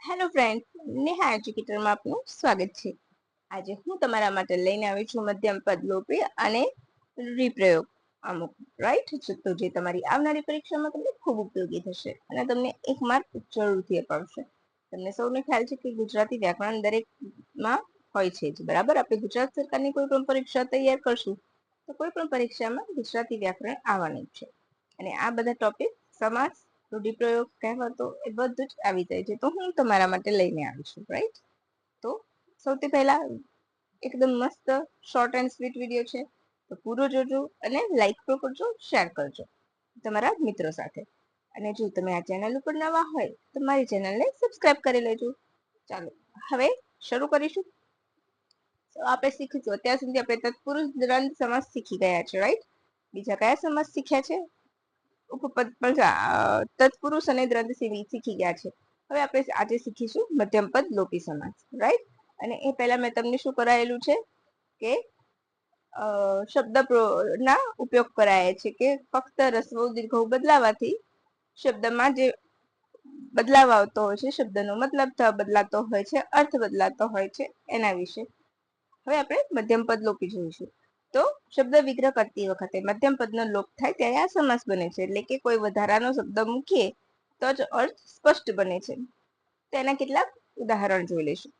Hello friend, Neha એજ્યુકેટરમાં આપનું સ્વાગત છે. આજે હું તમારા માટે લઈને આવી છું મધ્યમ પદ લોપી અને રૂઢિપ્રયોગ અમુક રાઈટ. તો જે તમારી આવનારી પરીક્ષામાં તમને ખૂબ ઉપયોગી થશે અને તમને 1 માર્ક જરૂરથી અપાવશે. તમને સૌને ખ્યાલ છે કે ગુજરાતી વ્યાકરણ દરેકમાં હોય છે જ, બરાબર. આપણે ગુજરાત સરકારની કોઈ પણ પરીક્ષા તૈયાર કરશું તો કોઈ પણ પરીક્ષામાં ગુજરાતી વ્યાકરણ આવવાનું છે. અને આ બધા ટોપિક સમાસ, રૂઢિપ્રયોગ, કહેવતો એ બધું જ આવી જાય છે. તો હું તમારા માટે લઈને આવી છું, રાઈટ. તો સૌથી પહેલા એકદમ મસ્ત શોર્ટ એન્ડ સ્વીટ વિડીયો છે, તો પૂરો જોજો અને લાઈક પણ કરજો, શેર કરજો તમારા મિત્રો સાથે. અને જો તમે આ ચેનલ ઉપર નવા હોય તો મારી ચેનલને સબસ્ક્રાઇબ કરી લેજો. ચાલો હવે શરૂ કરીશું. તો આપણે શીખીશું, અત્યાર સુધી આપણે તત્પુરુષ દ્વંદ સમાસ શીખી ગયા છે, રાઈટ. બીજા કયા સમાસ શીખ્યા છે? ઉપપદ તત્પુરુષ અને દ્વંદ શીખી ગયા છે. હવે આપણે આજે શીખીશું મધ્યમ પદ લોપી સમાસ, રાઈટ. અને એ પહેલા મેં તમને શું કરાયેલું છે કે શબ્દ ના ઉપયોગ કરાયા છે કે ફક્ત રસ્વ દીર્ઘ બદલાવાથી શબ્દમાં જે બદલાવ આવતો હોય છે, શબ્દનો મતલબ બદલાતો હોય છે, અર્થ બદલાતો હોય છે, એના વિશે હવે આપણે મધ્યમ પદ લોપી જોઈશું. તો શબ્દ વિગ્રહ કરતી વખતે મધ્યમ પદનો લોપ થાય ત્યારે આ સમાસ બને છે. એટલે કે કોઈ વધારાનો શબ્દ મૂકીએ તો જ અર્થ સ્પષ્ટ બને છે. તેના કેટલાક ઉદાહરણ જોઈ લઈશું.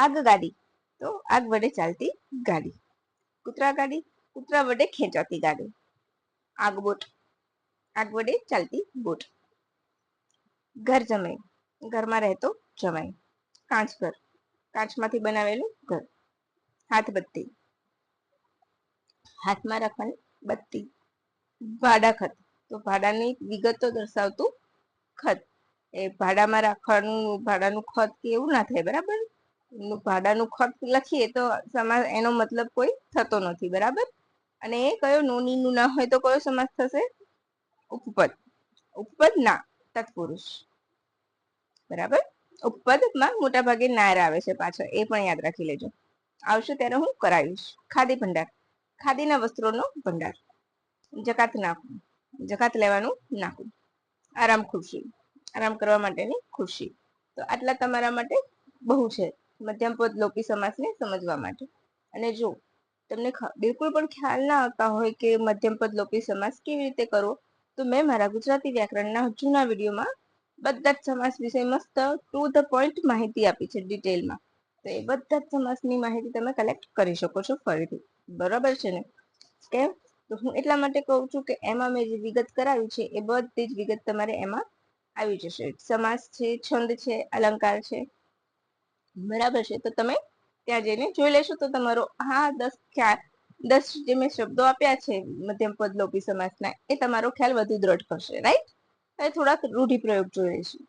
આગગાડી, તો આગ વડે ચાલતી ગાડી. કૂતરા ગાડી, કૂતરા વડે ખેંચાતી ગાડી. આગબોટ, આગ વડે ચાલતી બોટ. ઘર જમાઈ, ઘરમાં રહેતો જમાઈ. કાંચ ઘર, કાચમાંથી બનાવેલું ઘર. હાથબત્તી, હાથમાં રાખવાની બત્તી. ભાડા ખત, તો ભાડાની વિગતો દર્શાવતું ખત. એ ભાડામાં રાખવાનું, ભાડાનું ખત કે એવું ના થાય, બરાબર. ભાડાનું ખત લખીએ તો એનો મતલબ કોઈ થતો નથી, બરાબર. અને એ કયો નોની નું ના હોય તો કયો સમાસ થશે? ઉપપદ. ઉપપદ ના તત્પુરુષ, બરાબર. ઉપપદમાં મોટા ભાગે નાર આવે છે પાછળ, એ પણ યાદ રાખી લેજો. આવશે ત્યારે હું કરાવીશ. ખાદી ભંડાર, ખાદીના વસ્ત્રોનો ભંડાર. જકાત નાખવું, જકાત લેવાનું નાખવું. આરામ ખુરશી, આરામ કરવા માટેની ખુરશી. તો આટલા તમારા માટે બહુ છે મધ્યમ પદ લોપી સમાસને સમજવા માટે. અને જો તમને બિલકુલ પણ ખ્યાલ ના આવતા હોય કે મધ્યમ પદ લોપી સમાસ કેવી રીતે કરવો, તો મેં મારા ગુજરાતી વ્યાકરણના જૂના વિડીયોમાં બધા જ સમાસ વિશે મસ્ત ટુ ધ પોઈન્ટ માહિતી આપી છે ડિટેલમાં. તો એ બધા જ સમાસની માહિતી તમે કલેક્ટ કરી શકો છો ફરીથી, બરાબર છે ને. કેમ? તો હું એટલા માટે કહું છું કે એમાં મેં જે વિગત કરાવી છે એ બધી જ વિગત તમારે એમાં આવી જશે. સમાસ છે, છંદ છે, અલંકાર છે, બરાબર છે. તો તમે ત્યાં જઈને જોઈ લેશો તો તમારો 10 જે મેં શબ્દો આપ્યા છે મધ્યમ પદ લોપી સમાસના, એ તમારો ખ્યાલ વધુ દ્રઢ કરશે, રાઈટ. હવે થોડાક રૂઢિપ્રયોગ જોઈ લઈશું.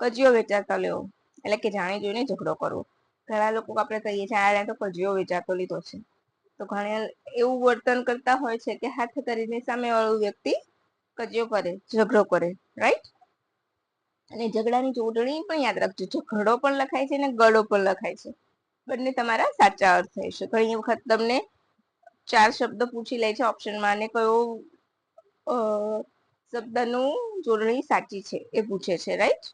કજિયો વેચાતા લેવો, એટલે કે જાણી જોઈને ઝઘડો કરવો. ઘણા લોકો આપણે કહીએ છીએ આ તો કજિયો વેચાતો લીધો છે, તો ઘણા એવું વર્તન કરતા હોય છે કે હાથ કરીને સામે વાળું વ્યક્તિ કજિયો કરે, ઝઘડો કરે, રાઈટ. અને ઝઘડાની જોડણી પણ યાદ રાખજો, ઝઘડો પણ લખાય છે અને ગળો પણ લખાય છે. બંને તમારા સાચા અર્થ થાય છે. ઘણી વખત તમને 4 શબ્દ પૂછી લે છે ઓપ્શનમાં અને કયો શબ્દનું જોડણી સાચી છે એ પૂછે છે, રાઈટ.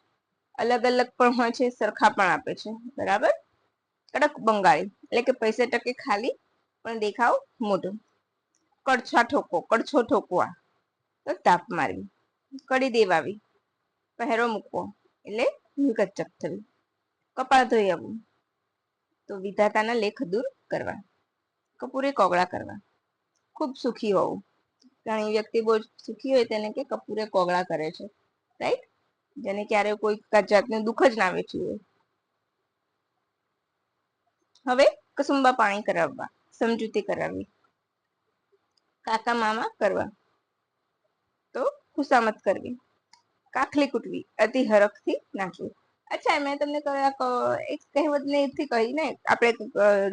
અલગ અલગ પણ હોય છે, સરખા પણ આપે છે, બરાબર. કડક બંગાળી, એટલે કે પૈસે ટકે ખાલી પણ દેખાવ મોટો. કડછા ઠોકો, કડછો ઠોકવા, તો તાપ મારવી. કડી દેવાવી, પહેરો મૂકવો, એટલે મિલકત જપ્ત થવી. કપાળ ધોઈ આવવું, તો વિધાતાના લેખ દૂર કરવા. કપૂરે કોગળા કરવા, ખૂબ સુખી હોવું. ઘણી વ્યક્તિ બહુ સુખી હોય તેને કે કપૂરે કોગળા કરે છે, રાઈટ. જેને ક્યારે કોઈ જાતનું દુઃખ જ ના વેઠ્યું હોય. હવે કસુંબા પાણી કરાવવા, સમજૂતી કરાવવી. કાકા મામા કરવા, તો ખુશામત કરવી. કાખલી કૂટવી, અતિ હરખથી નાચવું. અચ્છા, મેં તમને એક કહેવત ને એથી કહી ને, આપણે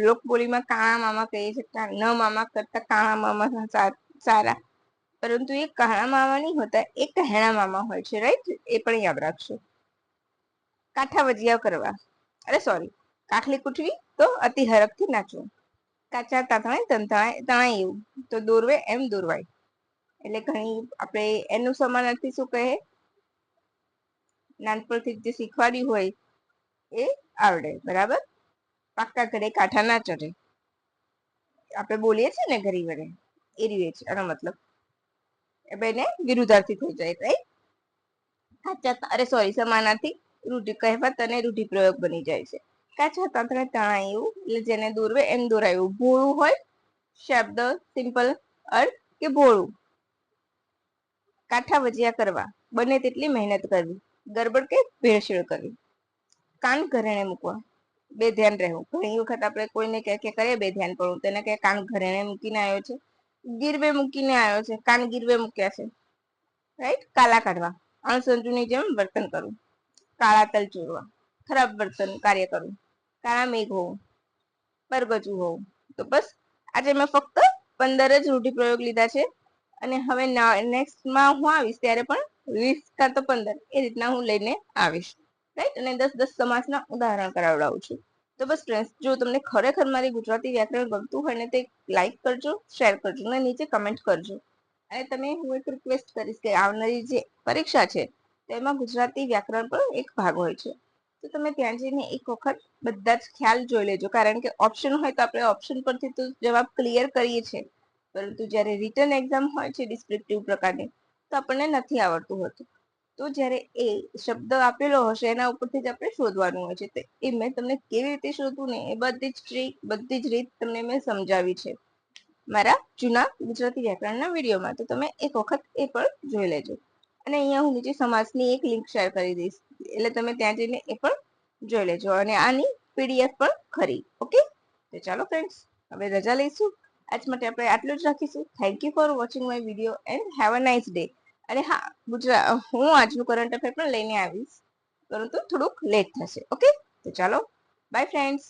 લોકબોલીમાં કાણા મામા કહીએ છીએ, ન મામા કરતા કાણા મામા સારા. પરંતુ એ કાણા મામા નહીં હોતા, એ કહેણા મામા હોય છે, રાઈટ. એ પણ યાદ રાખશો. કાંઠા વજિયા કરવા, અરે સોરી, કાખલી કૂટવી તો અતિ હરખથી નાચવું. કાચા તાંતણાય તણાય એવું, તો દોરવે એમ દોરવાય. એટલે ઘણી આપણે એનું સમાનાર્થી શું કહે, નાનપણથી જે શીખવાડ્યું હોય એ આવડે. બરાબર. પાક્કા ઘરે કાંઠા ના ચડે, આપણે બોલીએ છીએ ને ઘણી વડે, એ રીતે છે આનો મતલબ. એ બેને વિરુદ્ધાર્થી થઈ જાય, રાઈટ. સમાનાર્થી રૂઢિ કહેવત અને રૂઢિપ્રયોગ બની જાય છે. કાચા તાંતણે તણાયું, એટલે જેને દોરવે એમ દોરાયું. ભોળું હોય શબ્દ, સિમ્પલ અર્થ કે ભોળું. કાંઠા વજિયા કરવા, બને તેટલી મહેનત કરવી. ગરબડ કે ભેળસેળ કરવી. કાન ઘરેણે મૂકવા, બે ધ્યાન રહેવું. ઘણી વખત આપણે કોઈને કે કરીએ બે ધ્યાન પડવું, તેને કે કાન ઘરેણે મૂકીને આવ્યો છે, ગીરવે મૂકીને આવ્યો છે, કાન ગીરવે મૂક્યા છે, રાઈટ. કાલા કાઢવા, અણસંજુની જેમ વર્તન કરવું. કાળા તલ ચોરવા, ખરાબ વર્તન કાર્ય કરવું. કાળા મેઘ હોવું, પરગજુ હોવું. તો બસ આજે મેં ફક્ત 15 જ રૂઢિપ્રયોગ લીધા છે, અને હવે નેક્સ્ટમાં હું આવીશ ત્યારે પણ 20 કાં તો 15 એ રીતના હું લઈને આવીશ, રાઈટ. અને 10 સમાસના ઉદાહરણ કરાવડાવું છું. તો બસ ફ્રેન્ડ્સ, જો તમને ખરેખર મારી ગુજરાતી વ્યાકરણ ગમતું હોય ને તો લાઈક કરજો, શેર કરજો અને નીચે કમેન્ટ કરજો. અને તમે હું એક રિક્વેસ્ટ કરીશ કે આવનારી જે પરીક્ષા છે તેમાં ગુજરાતી વ્યાકરણ પણ એક ભાગ હોય છે, તો તમે ત્યાં જઈને એક વખત બધા જ ખ્યાલ જોઈ લેજો. કારણ કે ઓપ્શન હોય તો આપણે ઓપ્શન પરથી તો જવાબ ક્લિયર કરીએ છીએ, પરંતુ જ્યારે રિટન એક્ઝામ હોય છે ડિસ્ક્રિપ્ટિવ પ્રકારની, તો આપણને નથી આવડતું હોતું. તો જ્યારે એ શબ્દ આપેલો હશે એના ઉપરથી જ આપણે શોધવાનું હોય છે. તો એ મેં તમને કેવી રીતે શોધવું ને એ બધી જ ટ્રીક, બધી જ રીત તમને મેં સમજાવી છે મારા જૂના ગુજરાતી વ્યાકરણના વિડીયોમાં. તો તમે એક વખત એ પણ જોઈ લેજો. અને અહીંયા હું નીચે સમાસની એક લિંક શેર કરી દઈશ, એટલે તમે ત્યાં જઈને એ પણ જોઈ લેજો. અને આની પીડીએફ પણ ખરી. ઓકે, તો ચાલો ફ્રેન્ડ્સ, હવે રજા લઈશું. આજ માટે આપણે આટલું જ રાખીશું. Thank you for watching my video and have a nice day. અને હા, હું આજનું કરંટ અફેર પણ લઈને આવીશ, પરંતુ થોડુંક લેટ થશે. ઓકે, તો ચાલો, બાય ફ્રેન્ડ્સ.